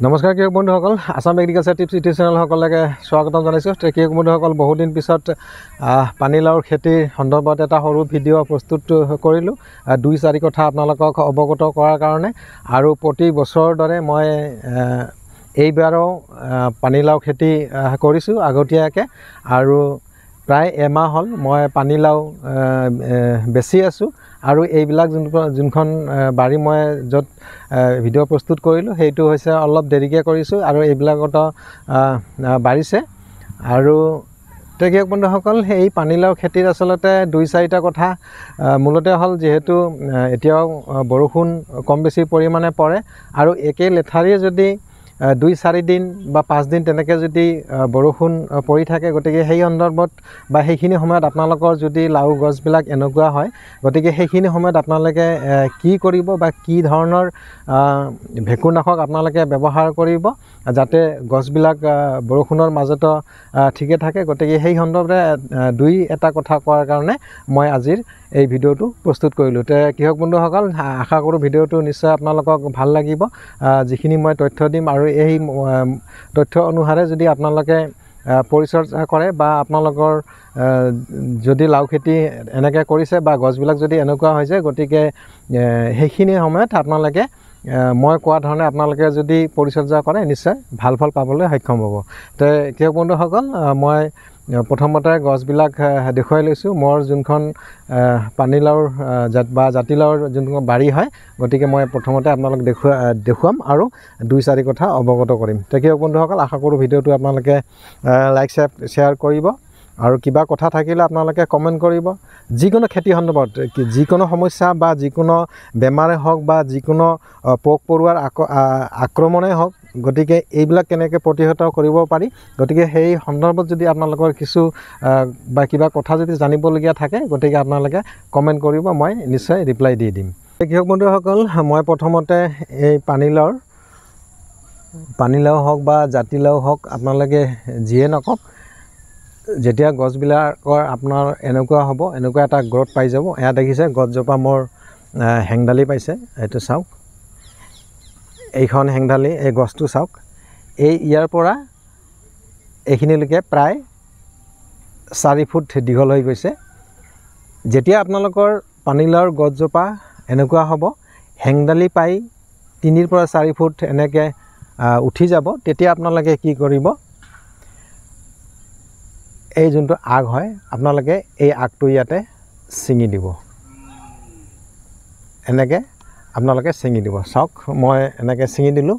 নমস্কাৰ কৃষক বন্ধুসকল, আসাম এগ্ৰিকালচাৰ টিপছ ইউটিউব চেনেলসকলকে স্বাগতম জনাইছোঁ। কৃষক বন্ধুসকল, বহুদিন পিছত পানীলাওৰ খেতিৰ সন্দৰ্ভত এটা সৰু ভিডিঅ' প্ৰস্তুত কৰিলোঁ। 2-4 কথা আপোনালোকক অৱগত কৰাৰ কাৰণে। আৰু প্ৰতি বছৰৰ দৰে মই এইবাৰো পানীলাও খেতি কৰিছোঁ আগতীয়াকৈ। আৰু প্ৰায় এমাহ হ'ল মই পানীলাও বেচি আছোঁ। আৰু এইবিলাক যোনখন বাৰী মই য'ত ভিডিঅ' প্ৰস্তুত কৰিলোঁ সেইটো হৈছে অলপ দেৰিকৈ কৰিছোঁ আৰু এইবিলাকত বাঢ়িছে। আৰু কৃষক বন্ধুসকল, এই পানীলাও খেতিৰ আচলতে 2-4টা কথা মূলতে হ'ল, যিহেতু এতিয়াও বৰষুণ কম বেছি পৰিমাণে পৰে আৰু একেই লেঠাৰিয়ে যদি 2-4 দিন বা 5 দিন তেনেকৈ যদি বৰষুণ পৰি থাকে, গতিকে সেই সন্দৰ্ভত বা সেইখিনি সময়ত আপোনালোকৰ যদি লাও গছবিলাক এনেকুৱা হয়, গতিকে সেইখিনি সময়ত আপোনালোকে কি কৰিব বা কি ধৰণৰ ভেঁকুৰনাশক আপোনালোকে ব্যৱহাৰ কৰিব যাতে গছবিলাক বৰষুণৰ মাজতো ঠিকে থাকে। গতিকে সেই সন্দৰ্ভে 2-এটা কথা কোৱাৰ কাৰণে মই আজিৰ এই ভিডিঅ'টো প্ৰস্তুত কৰিলোঁ। কৃষক বন্ধুসকল, আশা কৰোঁ ভিডিঅ'টো নিশ্চয় আপোনালোকক ভাল লাগিব। যিখিনি মই তথ্য দিম আৰু এই তথ্য অনুসাৰে যদি আপোনালোকে পৰিচৰ্যা কৰে বা আপোনালোকৰ যদি লাও খেতি এনেকৈ কৰিছে বা গছবিলাক যদি এনেকুৱা হৈছে, গতিকে সেইখিনি সময়ত আপোনালোকে মই কোৱা ধৰণে আপোনালোকে যদি পৰিচৰ্যা কৰে, নিশ্চয় ভাল ফল পাবলৈ সক্ষম হ'ব। কৃষক বন্ধুসকল, মই প্ৰথমতে গছবিলাক দেখুৱাই লৈছোঁ। মোৰ যোনখন পানীলাওৰ জাতিলাওৰ যোনখন বাৰী হয়, গতিকে মই প্ৰথমতে আপোনালোক দেখুৱাম আৰু 2-4 কথা অৱগত কৰিম। কৃষক বন্ধুসকল, আশা কৰোঁ ভিডিঅ'টো আপোনালোকে লাইক শ্বেয়াৰ কৰিব আৰু কিবা কথা থাকিলে আপোনালোকে কমেণ্ট কৰিব। যিকোনো খেতি সন্দৰ্ভত যিকোনো সমস্যা বা যিকোনো বেমাৰে হওক বা যিকোনো পোক পৰুৱাৰ আক্ৰমণেই হওক, গতিকে এইবিলাক কেনেকৈ প্ৰতিহত কৰিব পাৰি, গতিকে সেই সন্দৰ্ভত যদি আপোনালোকৰ কিছু বা কিবা কথা যদি জানিবলগীয়া থাকে, গতিকে আপোনালোকে কমেণ্ট কৰিব, মই নিশ্চয় ৰিপ্লাই দি দিম। কৃষক বন্ধুসকল, মই প্ৰথমতে এই পানীলাও হওক বা জাতিলাও হওক, আপোনালোকে যিয়ে নকওক, যেতিয়া গছবিলাকৰ আপোনাৰ এনেকুৱা হ'ব, এনেকুৱা এটা গ্ৰথ পাই যাব। এয়া দেখিছে গছজোপা মোৰ হেংদালি পাইছে, এইটো চাওক, এইখন হেংদালি, এই গছটো চাওক, ইয়াৰ পৰা এইখিনিলৈকে প্ৰায় 4 ফুট দীঘল হৈ গৈছে। যেতিয়া আপোনালোকৰ পানীলাওৰ গছজোপা এনেকুৱা হ'ব, হেংদালি পাই 3 পৰা 4 ফুট এনেকৈ উঠি যাব, তেতিয়া আপোনালোকে কি কৰিব, এই যোনটো আগ হয়, আপোনালোকে এই আগটো ইয়াতে ছিঙি দিব। এনেকৈ আপোনালোকে ছিঙি দিব। চাওক, মই এনেকৈ ছিঙি দিলোঁ,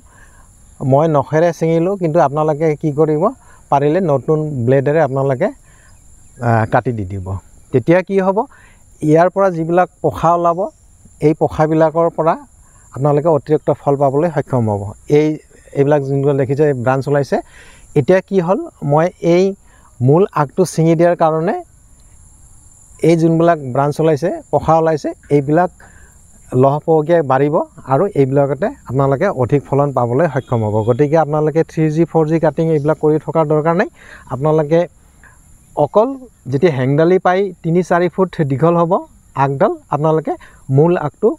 মই নখেৰে ছিঙিলোঁ, কিন্তু আপোনালোকে কি কৰিব, পাৰিলে নতুন ব্লেডেৰে আপোনালোকে কাটি দি দিব। তেতিয়া কি হ'ব, ইয়াৰ পৰা যিবিলাক পোখা ওলাব, এই পোখাবিলাকৰ পৰা আপোনালোকে অতিৰিক্ত ফল পাবলৈ সক্ষম হ'ব। এইবিলাক যোনবিলাক দেখিছে ব্ৰাঞ্চ ওলাইছে, এতিয়া কি হ'ল, মই এই মূল আগটো ছিঙি দিয়াৰ কাৰণে এই যোনবিলাক ব্ৰাঞ্চ ওলাইছে, পোখা ওলাইছে, এইবিলাক লহপহকৈ বাঢ়িব আৰু এইবিলাকতে আপোনালোকে অধিক ফলন পাবলৈ সক্ষম হ'ব। গতিকে আপোনালোকে 3G 4G কাটিং এইবিলাক কৰি থকাৰ দৰকাৰ নাই। আপোনালোকে অকল যেতিয়া হেংদালি পাই 3-4 ফুট দীঘল হ'ব আগডাল, আপোনালোকে মূল আগটো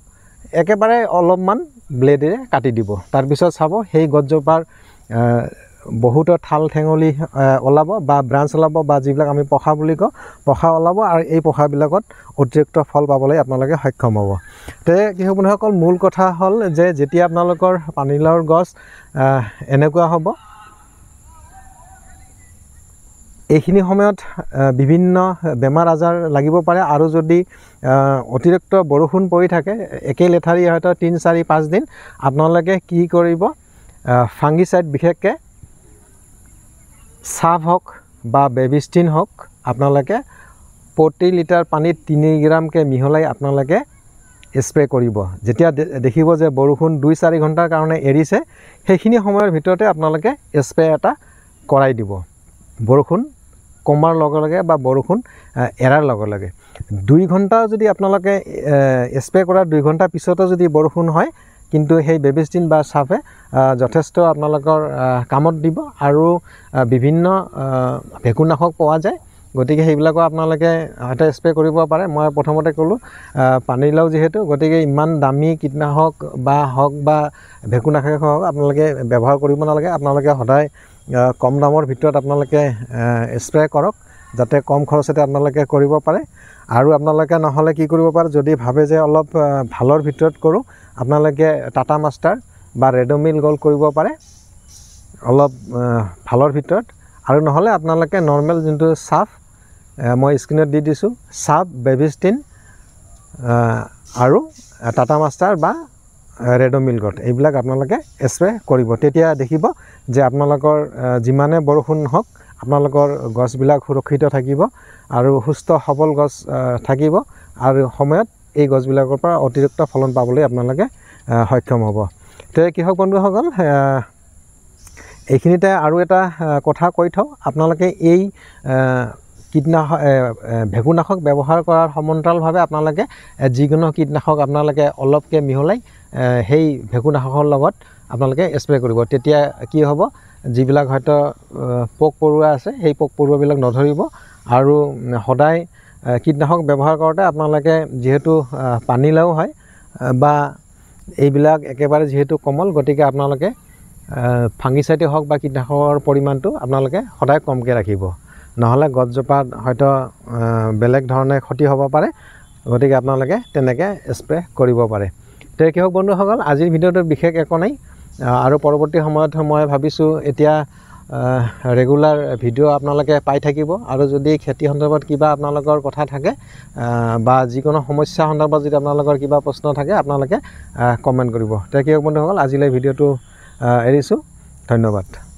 একেবাৰে অলপমান ব্লেডেৰে কাটি দিব। তাৰপিছত চাব, সেই গছজোপাৰ বহুতো ঠাল ঠেঙলি ওলাব বা ব্ৰাঞ্চ ওলাব, বা যিবিলাক আমি পোখা বুলি কওঁ, পোখা ওলাব, আৰু এই পোখাবিলাকত অতিৰিক্ত ফল পাবলৈ আপোনালোকে সক্ষম হ'ব। কৃষক বন্ধুসকল, মূল কথা হ'ল যে যেতিয়া আপোনালোকৰ পানীলাওৰ গছ এনেকুৱা হ'ব, এইখিনি সময়ত বিভিন্ন বেমাৰ আজাৰ লাগিব পাৰে। আৰু যদি অতিৰিক্ত বৰষুণ পৰি থাকে, একেই লেঠাৰি হয়তো 3-4-5 দিন, আপোনালোকে কি কৰিব, ফাংগিচাইড, বিশেষকৈ চাফ হওক বা বেবিষ্টিন হওক, আপোনালোকে প্ৰতি লিটাৰ পানীত 3 গ্ৰামকৈ মিহলাই আপোনালোকে স্প্ৰে কৰিব। যেতিয়া দেখিব যে বৰষুণ 2-4 ঘণ্টাৰ কাৰণে এৰিছে, সেইখিনি সময়ৰ ভিতৰতে আপোনালোকে স্প্ৰে এটা কৰাই দিব। বৰষুণ কমাৰ লগে লগে বা বৰষুণ এৰাৰ লগে লগে 2 ঘণ্টা যদি আপোনালোকে স্প্ৰে কৰাৰ 2 ঘণ্টা পিছতো যদি বৰষুণ হয়, কিন্তু সেই বেবিষ্টিন বা চাফে যথেষ্ট আপোনালোকৰ কামত দিব। আৰু বিভিন্ন ভেঁকুৰনাশক পোৱা যায়, গতিকে সেইবিলাকো আপোনালোকে হয়তো স্প্ৰে কৰিব পাৰে। মই প্ৰথমতে ক'লোঁ পানীলাও যিহেতু, গতিকে ইমান দামী কীটনাশক হওক বা ভেকুৰনাশক হওক আপোনালোকে ব্যৱহাৰ কৰিব নালাগে। আপোনালোকে সদায় কম দামৰ ভিতৰত আপোনালোকে স্প্ৰে কৰক, যাতে কম খৰচতে আপোনালোকে কৰিব পাৰে। আৰু আপোনালোকে নহ'লে কি কৰিব পাৰে, যদি ভাবে যে অলপ ভালৰ ভিতৰত কৰোঁ, আপোনালোকে টাটা মাষ্টাৰ বা ৰেডমিল গ'ল্ড কৰিব পাৰে অলপ ভালৰ ভিতৰত। আৰু নহ'লে আপোনালোকে নৰ্মেল যোনটো চাফ মই স্ক্ৰীনত দি দিছোঁ, চাফ, বেবিষ্টিন আৰু টাটা মাষ্টাৰ বা ৰেডমিল গ'ল্ড এইবিলাক আপোনালোকে স্প্ৰে কৰিব। তেতিয়া দেখিব যে আপোনালোকৰ যিমানে বৰষুণ হওক আপোনালোকৰ গছবিলাক সুৰক্ষিত থাকিব আৰু সুস্থ সবল গছ থাকিব, আৰু সময়ত এই গছবিলাকৰ পৰা অতিৰিক্ত ফলন পাবলৈ আপোনালোকে সক্ষম হ'ব। তো কৃষক বন্ধুসকল, এইখিনিতে আৰু এটা কথা কৈ থওঁ, আপোনালোকে এই ভেকুৰনাশক ব্যৱহাৰ কৰাৰ সমান্তৰালভাৱে আপোনালোকে যিকোনো কীটনাশক আপোনালোকে অলপকৈ মিহলাই সেই ভেকুৰনাশকৰ লগত আপোনালোকে স্প্ৰে কৰিব। তেতিয়া কি হ'ব, যিবিলাক হয়তো পোক পৰুৱা আছে সেই পোক পৰুৱাবিলাক নধৰিব। আৰু সদায় কীটনাশক ব্যৱহাৰ কৰোঁতে আপোনালোকে যিহেতু পানীলাও হয় বা এইবিলাক একেবাৰে যিহেতু কোমল, গতিকে আপোনালোকে ফাংগিচাইডে হওক বা কীটনাশকৰ পৰিমাণটো আপোনালোকে সদায় কমকৈ ৰাখিব, নহ'লে গছজোপাত হয়তো বেলেগ ধৰণে ক্ষতি হ'ব পাৰে। গতিকে আপোনালোকে তেনেকৈ স্প্ৰে কৰিব পাৰে। তো কৃষক বন্ধুসকল, আজিৰ ভিডিঅ'টোত বিশেষ একো নাই। আৰু পৰৱৰ্তী সময়ত মই ভাবিছোঁ এতিয়া ৰেগুলাৰ ভিডিঅ' আপোনালোকে পাই থাকিব। আৰু যদি খেতি সন্দৰ্ভত কিবা আপোনালোকৰ কথা থাকে বা যিকোনো সমস্যা সন্দৰ্ভত যদি আপোনালোকৰ কিবা প্ৰশ্ন থাকে আপোনালোকে কমেণ্ট কৰিব। তো কৃষক বন্ধুসকল, আজিলৈ ভিডিঅ'টো এৰিছোঁ। ধন্যবাদ।